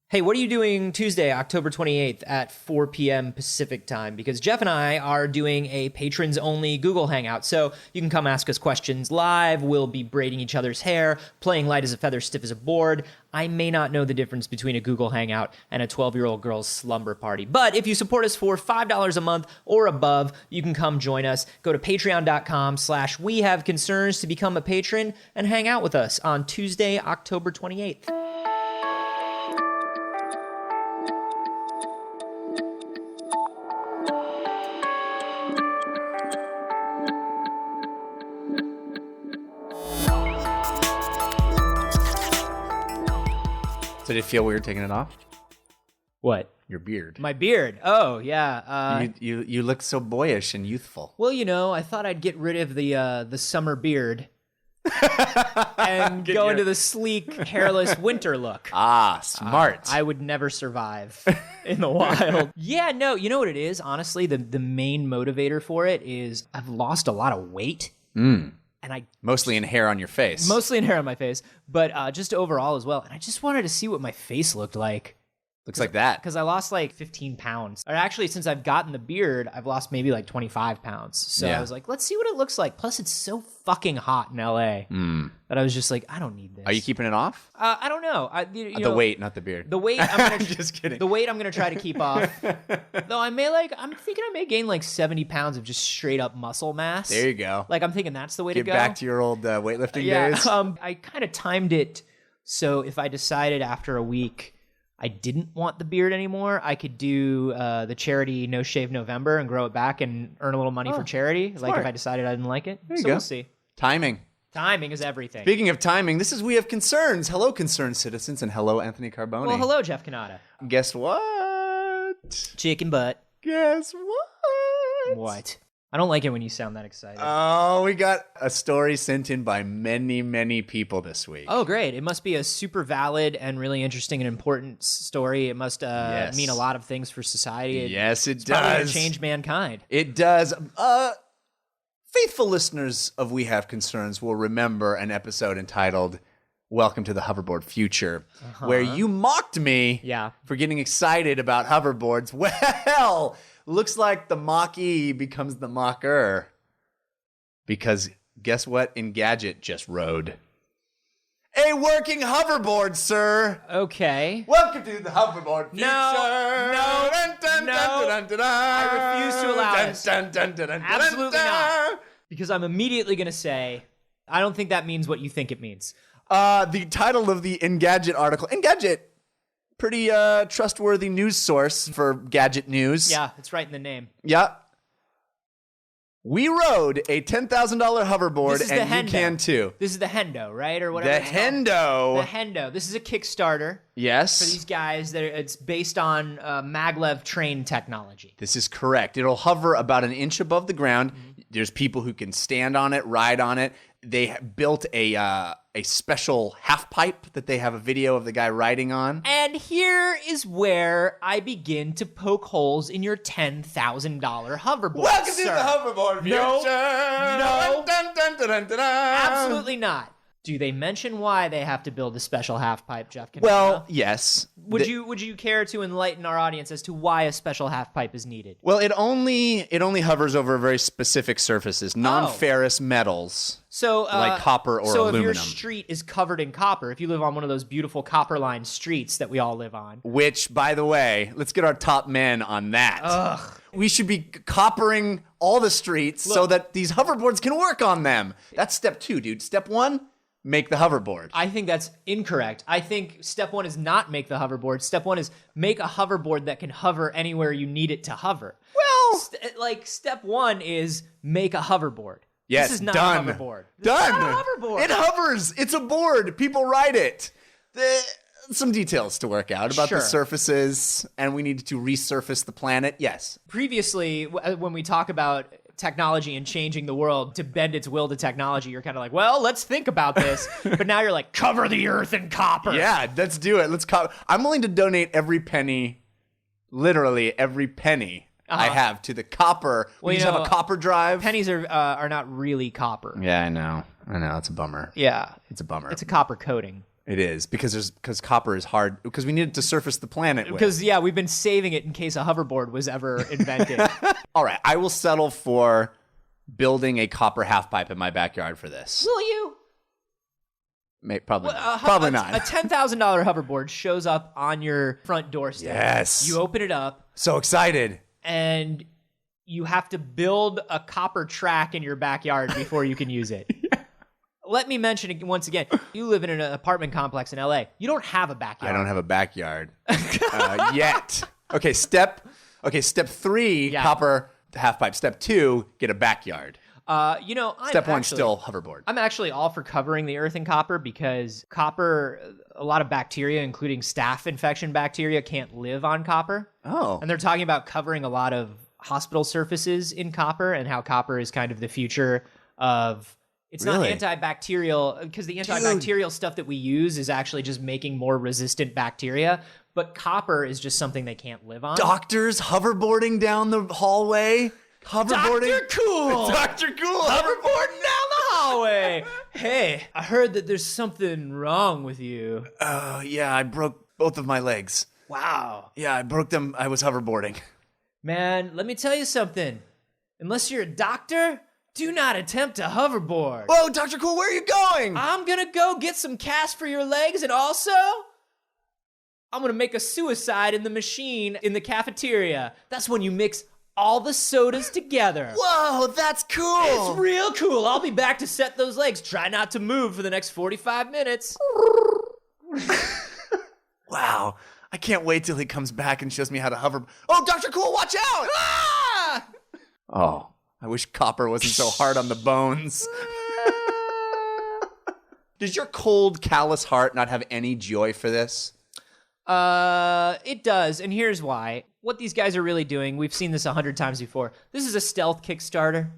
Hey, what are you doing Tuesday, October 28th at 4 p.m. Pacific time? Because Jeff and I are doing a patrons-only Google Hangout, so you can come ask us questions live. We'll be braiding each other's hair, playing light as a feather, stiff as a board. I may not know the difference between a Google Hangout and a 12-year-old girl's slumber party. But if you support us for $5 a month or above, you can come join us. Go to patreon.com/wehaveconcerns to become a patron and hang out with us on Tuesday, October 28th. So did it feel weird taking it off? What? Your beard. My beard. Oh, yeah. You look so boyish and youthful. Well, you know, I thought I'd get rid of the summer beard and go into the sleek, hairless winter look. Ah, smart. I would never survive in the wild. Yeah, no, you know what it is? Honestly, the main motivator for it is I've lost a lot of weight. And mostly in hair on your face. Mostly in hair on my face, but just overall as well. And I just wanted to see what my face looked like. Looks like that. Because I lost like 15 pounds. Or actually, since I've gotten the beard, I've lost maybe like 25 pounds. So I was like, let's see what it looks like. Plus, it's so fucking hot in LA that I was just like, I don't need this. Are you keeping it off? I don't know. The weight, not the beard. The weight, I'm gonna, just kidding. The weight I'm going to try to keep off. Though I'm thinking I may gain like 70 pounds of just straight up muscle mass. There you go. Like, I'm thinking that's the way to go. Get back to your old weightlifting days. I kind of timed it so if I decided after a week I didn't want the beard anymore, I could do the charity No Shave November and grow it back and earn a little money for charity. Smart. Like if I decided I didn't like it. There you go. We'll see. Timing. Timing is everything. Speaking of timing, this is We Have Concerns. Hello, concerned citizens, and hello, Anthony Carboni. Well, hello, Jeff Canada. Guess what? Chicken butt. Guess what? What? I don't like it when you sound that excited. Oh, we got a story sent in by many, many people this week. Oh, great. It must be a super valid and really interesting and important story. It must mean a lot of things for society. Yes, it it's probably does. Gonna change mankind. It does. Faithful listeners of We Have Concerns will remember an episode entitled Welcome to the Hoverboard Future, where you mocked me for getting excited about hoverboards. Well, looks like the mockee becomes the mocker. Because guess what Engadget just rode? A working hoverboard, sir. Okay. Welcome to the Hoverboard Future. No. I refuse to allow this. Absolutely not. Because I'm immediately going to say, I don't think that means what you think it means. The title of the Engadget article. Engadget, pretty trustworthy news source for gadget news. Yeah, it's right in the name. Yeah. We rode a $10,000 hoverboard, and you can too. This is the Hendo, right? Or whatever. The Hendo. The Hendo. This is a Kickstarter. Yes. For these guys, it's based on maglev train technology. This is correct. It'll hover about an inch above the ground. There's people who can stand on it, ride on it. They built a special half pipe that they have a video of the guy riding on. And here is where I begin to poke holes in your $10,000 hoverboard. Welcome to the Hoverboard Future. No. Dun, dun, dun, dun, dun. Absolutely not. Do they mention why they have to build a special half pipe, Jeff? Well, yes. Would you care to enlighten our audience as to why a special half pipe is needed? Well, it only hovers over very specific surfaces, non-ferrous metals. So, like copper or aluminum. So if your street is covered in copper, if you live on one of those beautiful copper-lined streets that we all live on. Which, by the way, let's get our top men on that. Ugh. We should be coppering all the streets so that these hoverboards can work on them. That's step 2, dude. Step 1, make the hoverboard. I think that's incorrect. I think step 1 is not make the hoverboard. Step 1 is make a hoverboard that can hover anywhere you need it to hover. Well, step 1 is make a hoverboard. Yes, this is not done. a hoverboard. Done. It's not a hoverboard. It hovers. It's a board. People ride it. Some details to work out about the surfaces, and we need to resurface the planet. Yes. Previously, when we talk about technology and changing the world to bend its will to technology, you're kind of like, well, let's think about this. But now you're like, cover the earth in copper. Yeah, let's do it. I'm willing to donate every penny, literally every penny I have to the copper. We just have a copper drive. Pennies are not really copper. Yeah, I know. It's a bummer. Yeah. It's a bummer. It's a copper coating. It is because copper is hard because we needed to surface the planet with. Because we've been saving it in case a hoverboard was ever invented. All right, I will settle for building a copper half pipe in my backyard for this. Will you? Probably not. A $10,000 hoverboard shows up on your front doorstep. Yes. You open it up. So excited. And you have to build a copper track in your backyard before you can use it. Let me mention once again, you live in an apartment complex in LA. You don't have a backyard. I don't have a backyard yet. Okay, step 3, copper half pipe. Step 2, get a backyard. Step 1, still hoverboard. I'm actually all for covering the earth in copper because copper, a lot of bacteria, including staph infection bacteria, can't live on copper. Oh. And they're talking about covering a lot of hospital surfaces in copper and how copper is kind of the future of... It's really? not antibacterial, because the antibacterial stuff that we use is actually just making more resistant bacteria, but copper is just something they can't live on. Doctors hoverboarding down the hallway. Hoverboarding. Dr. Cool! Dr. Cool hoverboarding down the hallway! Hey, I heard that there's something wrong with you. Oh, yeah, I broke both of my legs. Wow. Yeah, I broke them. I was hoverboarding. Man, let me tell you something. Unless you're a doctor... do not attempt to hoverboard. Whoa, Dr. Cool, where are you going? I'm gonna go get some cast for your legs, and also, I'm gonna make a suicide in the machine in the cafeteria. That's when you mix all the sodas together. Whoa, that's cool. It's real cool. I'll be back to set those legs. Try not to move for the next 45 minutes. Wow, I can't wait till he comes back and shows me how to hover. Oh, Dr. Cool, watch out! Ah! Oh. I wish copper wasn't so hard on the bones. Does your cold, callous heart not have any joy for this? It does, and here's why. What these guys are really doing, we've seen this 100 times before. This is a stealth Kickstarter.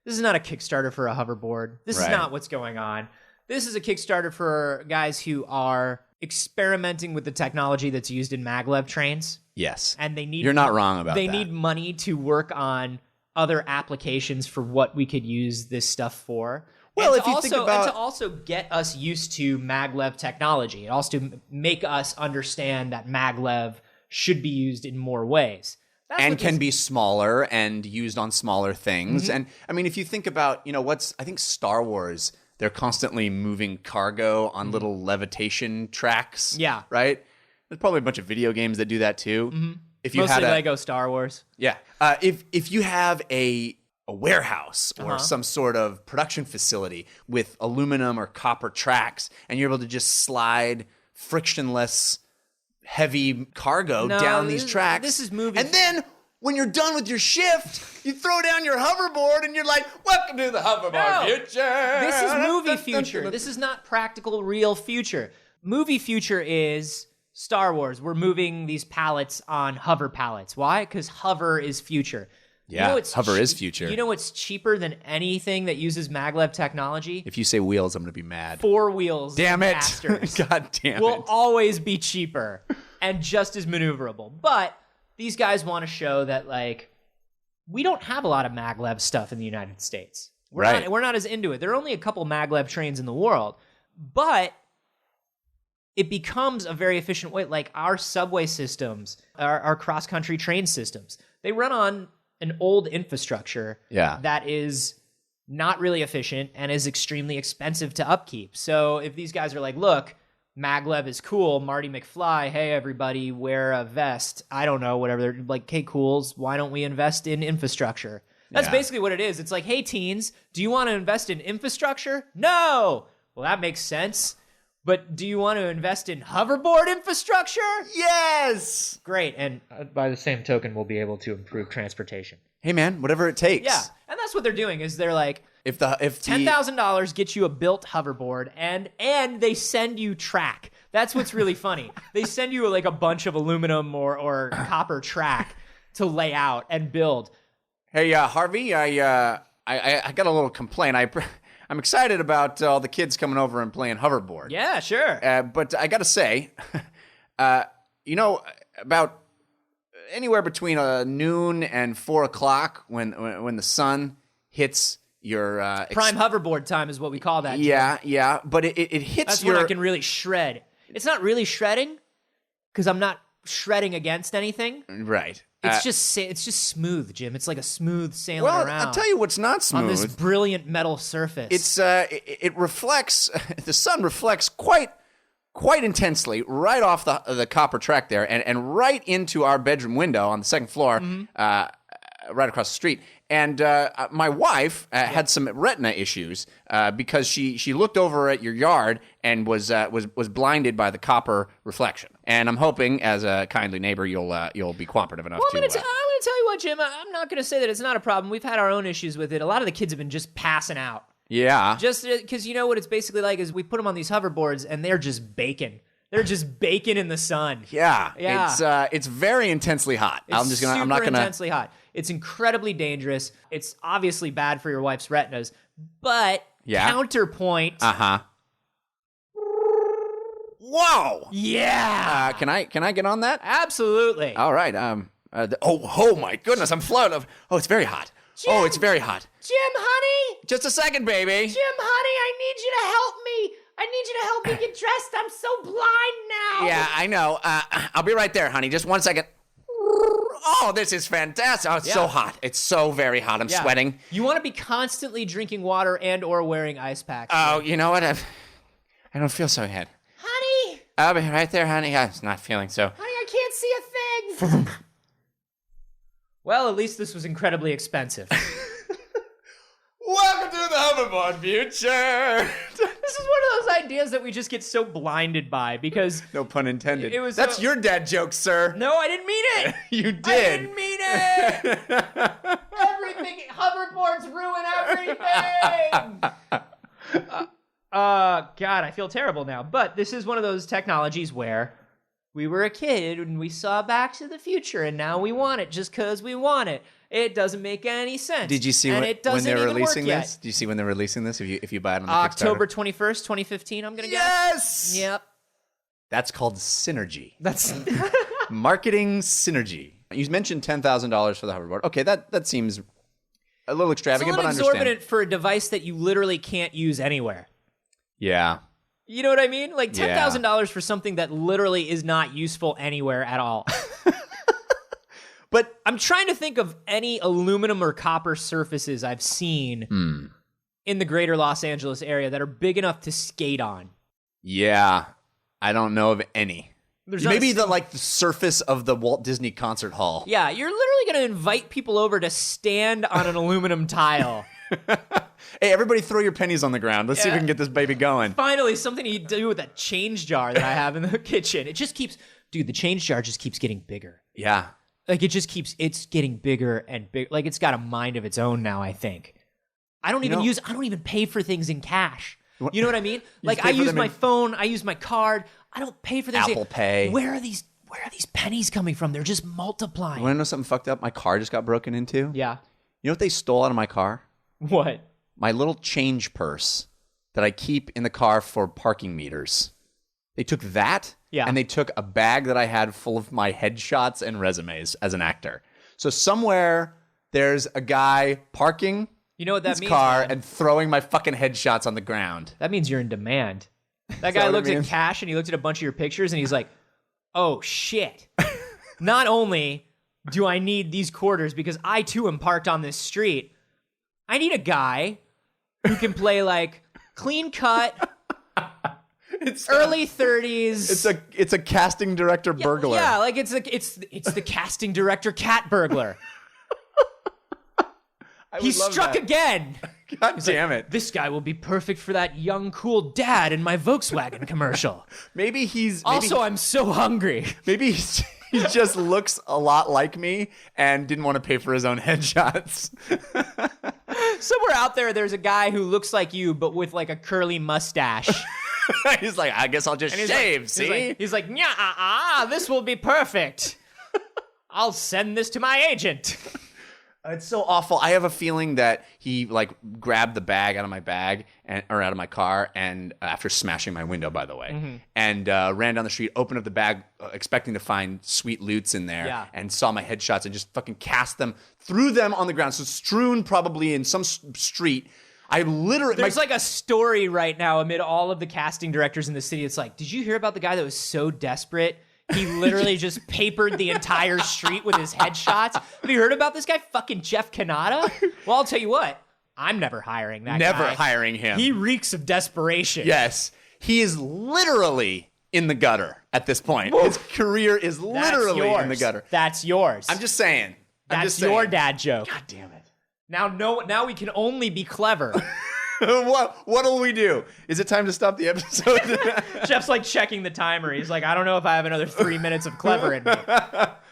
This is not a Kickstarter for a hoverboard. This is not what's going on. This is a Kickstarter for guys who are experimenting with the technology that's used in maglev trains. Yes. And they need... You're not wrong about that. They need money to work on other applications for what we could use this stuff for. Well, and if you think about... And to also get us used to maglev technology. And also to make us understand that maglev should be used in more ways. And can be smaller and used on smaller things. Mm-hmm. And, I mean, if you think about, I think Star Wars, they're constantly moving cargo on little levitation tracks. Yeah. Right? There's probably a bunch of video games that do that, too. Mm-hmm. Mostly Lego Star Wars. Yeah. If you have a warehouse or some sort of production facility with aluminum or copper tracks, and you're able to just slide frictionless, heavy cargo down these tracks. This is movie. And then when you're done with your shift, you throw down your hoverboard and you're like, welcome to the hoverboard future. This is movie future. This is not practical, real future. Movie future is... Star Wars, we're moving these pallets on hover pallets. Why? Because hover is future. Yeah, hover is future. You know what's cheaper than anything that uses maglev technology? If you say wheels, I'm going to be mad. 4 wheels. Damn it. Masters God damn it. Will always be cheaper and just as maneuverable. But these guys want to show that, we don't have a lot of maglev stuff in the United States. We're not as into it. There are only a couple maglev trains in the world. But... it becomes a very efficient way. Like our subway systems, our cross-country train systems, they run on an old infrastructure that is not really efficient and is extremely expensive to upkeep. So if these guys are like, look, maglev is cool, Marty McFly, hey, everybody, wear a vest. I don't know, whatever. They're like, hey, cools, why don't we invest in infrastructure? That's basically what it is. It's like, hey, teens, do you want to invest in infrastructure? No! Well, that makes sense. But do you want to invest in hoverboard infrastructure? Yes! Great, and by the same token, we'll be able to improve transportation. Hey, man, whatever it takes. Yeah, and that's what they're doing, is they're like, if $10,000 gets you a built hoverboard, and they send you track. That's what's really funny. They send you a bunch of aluminum or copper track to lay out and build. Hey, Harvey, I got a little complaint. I'm excited about all the kids coming over and playing hoverboard. Yeah, sure. But I got to say, about anywhere between noon and 4 o'clock when the sun hits your prime hoverboard time is what we call that. Yeah, but it hits That's your. when I can really shred. It's not really shredding because I'm not shredding against anything. Right. It's just smooth, Jim. It's like a smooth sailing around. I'll tell you what's not smooth. On this brilliant metal surface. It reflects. The sun reflects quite intensely right off the copper track there, and right into our bedroom window on the second floor, right across the street. And my wife had some retina issues because she looked over at your yard and was blinded by the copper reflection. And I'm hoping, as a kindly neighbor, you'll be cooperative enough to. I'm going to tell you what, Jim. I'm not going to say that it's not a problem. We've had our own issues with it. A lot of the kids have been just passing out. Yeah. Just because you know what it's basically like is we put them on these hoverboards and they're just baking. They're just baking in the sun. Yeah. It's very intensely hot. It's intensely hot. It's incredibly dangerous. It's obviously bad for your wife's retinas, but counterpoint. Whoa. Yeah. Can I get on that? Absolutely. All right. Oh my goodness, I'm floating. Oh, it's very hot. Jim, it's very hot. Jim, honey. Just a second, baby. Jim, honey, I need you to help me. I need you to help me get dressed. I'm so blind now. Yeah, I know. I'll be right there, honey. Just 1 second. Oh, this is fantastic. Oh, it's so hot. It's so very hot. I'm sweating. You want to be constantly drinking water and or wearing ice packs. Oh, you know what? I don't feel so good. Honey. I'll be right there, honey. I'm not feeling so. Honey, I can't see a thing. Well, at least this was incredibly expensive. Welcome to the Hoverboard Future. This is one of those ideas that we just get so blinded by because... No pun intended. That's your dad joke, sir. No, I didn't mean it. You did. I didn't mean it. Everything. Hoverboards ruin everything. God, I feel terrible now. But this is one of those technologies where we were a kid and we saw Back to the Future and now we want it just because we want it. It doesn't make any sense. Did you see when they're releasing this? Do you see when they're releasing this? If you buy it on the October Kickstarter? 21st, 2015, I'm going to guess. Yes! Yep. That's called synergy. That's marketing synergy. You mentioned $10,000 for the hoverboard. Okay, that seems a little extravagant, but I understand. Exorbitant for a device that you literally can't use anywhere. Yeah. You know what I mean? Like $10,000 for something that literally is not useful anywhere at all. But I'm trying to think of any aluminum or copper surfaces I've seen in the greater Los Angeles area that are big enough to skate on. Yeah. I don't know of any. Maybe the surface of the Walt Disney Concert Hall. Yeah, you're literally going to invite people over to stand on an aluminum tile. Hey, everybody throw your pennies on the ground. Let's see if we can get this baby going. Finally, something you do with that change jar that I have in the kitchen. It just keeps... Dude, the change jar just keeps getting bigger. Yeah. Like, it's getting bigger and bigger. Like, it's got a mind of its own now, I think. I don't even pay for things in cash. You know what I mean? Like, I use my phone, I use my card. I don't pay for things. Apple Pay. Where are these pennies coming from? They're just multiplying. You want to know something fucked up? My car just got broken into. Yeah. You know what they stole out of my car? What? My little change purse that I keep in the car for parking meters. They took that, and they took a bag that I had full of my headshots and resumes as an actor. So somewhere there's a guy parking his car and throwing my fucking headshots on the ground. That means you're in demand. That guy looked at cash and he looked at a bunch of your pictures and he's like, oh shit. Not only do I need these quarters because I too am parked on this street, I need a guy who can play like clean cut, early 30s. It's a casting director burglar. Yeah, like it's the casting director cat burglar. He struck again. God damn it. This guy will be perfect for that young, cool dad in my Volkswagen commercial. I'm so hungry. Maybe he just looks a lot like me and didn't want to pay for his own headshots. Somewhere out there's a guy who looks like you, but with like a curly mustache. He's like, I guess I'll just shave, see? He's like, this will be perfect. I'll send this to my agent. It's so awful. I have a feeling that he like grabbed the bag out of my bag or out of my car, and after smashing my window, by the way, and ran down the street, opened up the bag, expecting to find sweet loots in there, and saw my headshots and just fucking cast them, threw them on the ground, so strewn probably in some street. I literally... There's like a story right now amid all of the casting directors in the city. It's like, did you hear about the guy that was so desperate? He literally just papered the entire street with his headshots. Have you heard about this guy, fucking Jeff Kanata? Well, I'll tell you what. I'm never hiring that guy. Never hiring him. He reeks of desperation. Yes. He is literally in the gutter at this point. His career is literally in the gutter. That's yours. I'm just saying. That's your dad joke. God damn it. Now we can only be clever. What'll we do? Is it time to stop the episode? Jeff's like checking the timer. He's like, I don't know if I have another 3 minutes of clever in me.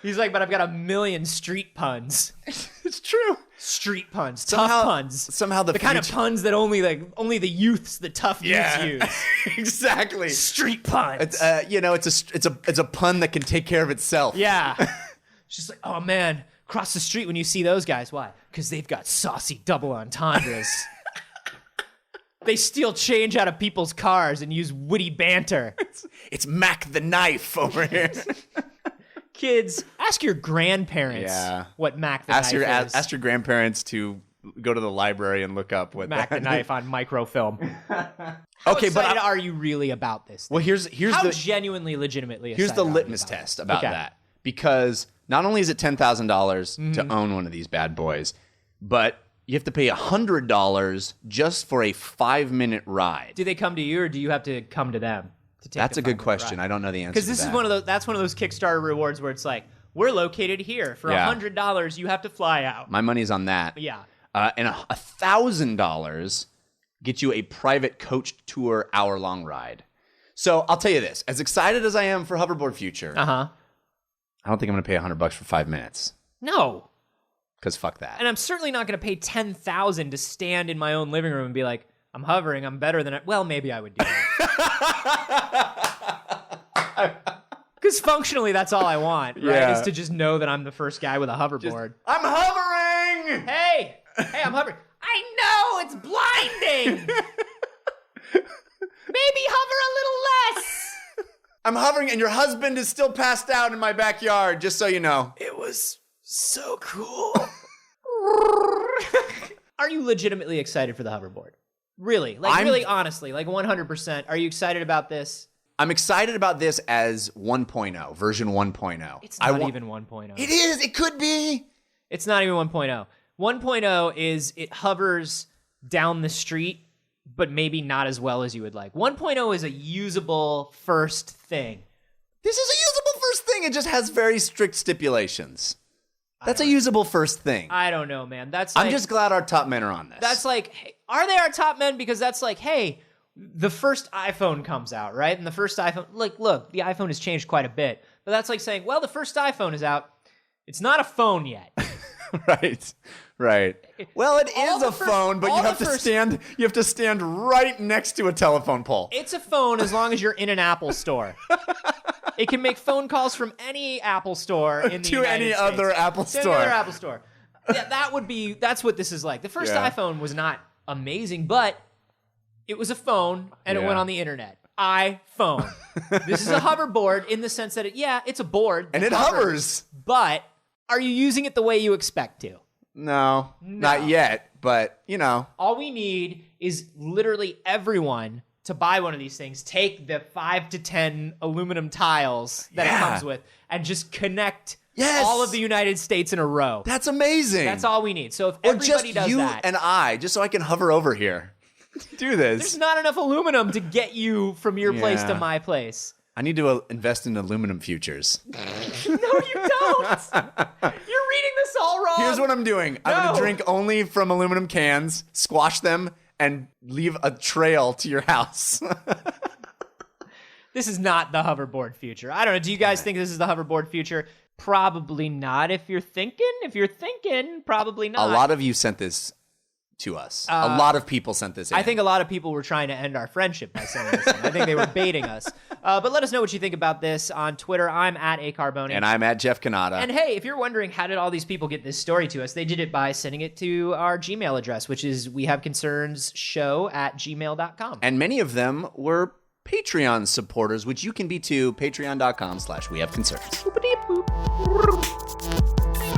He's like, but I've got a million street puns. It's true. Street puns, tough puns. Somehow the kind of puns that only the youths, the tough youths use. Exactly. Street puns. It's a pun that can take care of itself. Yeah. It's just like, oh man, cross the street when you see those guys. Why? Because they've got saucy double entendres. They steal change out of people's cars and use witty banter. It's Mac the Knife over here. Kids, ask your grandparents what Mac the Knife is. Ask your grandparents to go to the library and look up what Mac the Knife on microfilm. How excited are you really about this thing? Well, here's how genuinely, legitimately excited here's the litmus test about that. Because not only is it $10,000 to own one of these bad boys, but you have to pay $100 just for a 5-minute ride. Do they come to you, or do you have to come to them? That's a good question. Ride? I don't know the answer. Because this is one of those Kickstarter rewards where it's like, we're located here for $100. You have to fly out. My money's on that. Yeah. And $1,000 gets you a private coached tour hour-long ride. So I'll tell you this: as excited as I am for Hoverboard Future, I don't think I'm going to pay $100 for 5 minutes. No. Because fuck that. And I'm certainly not going to pay $10,000 to stand in my own living room and be like, I'm hovering, I'm better than it. Well, maybe I would do that. Because functionally, that's all I want, right? Is to just know that I'm the first guy with a hoverboard. I'm hovering! Hey, I'm hovering. I know, it's blinding! Maybe hover a little less! I'm hovering, and your husband is still passed out in my backyard, just so you know. It was so cool. Are you legitimately excited for the hoverboard? Really? Really honestly, like 100%. Are you excited about this? I'm excited about this as 1.0, version 1.0. It's not even 1.0. It is. It could be. It's not even 1.0. 1.0 is it hovers down the street, but maybe not as well as you would like. 1.0 is a usable first thing. This is a usable first thing. It just has very strict stipulations. That's a usable first thing. I don't know, man. I'm just glad our top men are on this. That's like, hey, are they our top men? Because that's like, hey, the first iPhone comes out, right? And the first iPhone, like, look, the iPhone has changed quite a bit. But that's like saying, well, the first iPhone is out. It's not a phone yet. Right. Well, it is a phone, but you have to stand right next to a telephone pole. It's a phone as long as you're in an Apple store. It can make phone calls from any Apple store in the United States. Other Apple store. To any other Apple store. Yeah, that's what this is like. The first iPhone was not amazing, but it was a phone and it went on the internet. iPhone. This is a hoverboard in the sense that it's a board. And it hovers. But are you using it the way you expect to? No, not yet, but all we need is literally everyone to buy one of these things, take the 5 to 10 aluminum tiles that it comes with, and just connect all of the United States in a row. That's amazing. That's all we need. So if everybody does you that, and I, just so I can hover over here, do this. There's not enough aluminum to get you from your place to my place. I need to invest in aluminum futures. No, you don't. You're reading this all wrong. Here's what I'm doing. I'm going to drink only from aluminum cans, squash them, and leave a trail to your house. This is not the hoverboard future. I don't know. Do you guys think this is the hoverboard future? Probably not. If you're thinking, probably not. A lot of you sent this to us. A lot of people sent this in. I think a lot of people were trying to end our friendship by sending this in. I think they were baiting us. But let us know what you think about this on Twitter. I'm at acarboni. And I'm at Jeff Kanata. And hey, if you're wondering how did all these people get this story to us, they did it by sending it to our Gmail address, which is wehaveconcernshow@gmail.com. And many of them were Patreon supporters, which you can be too. Patreon.com/wehaveconcerns.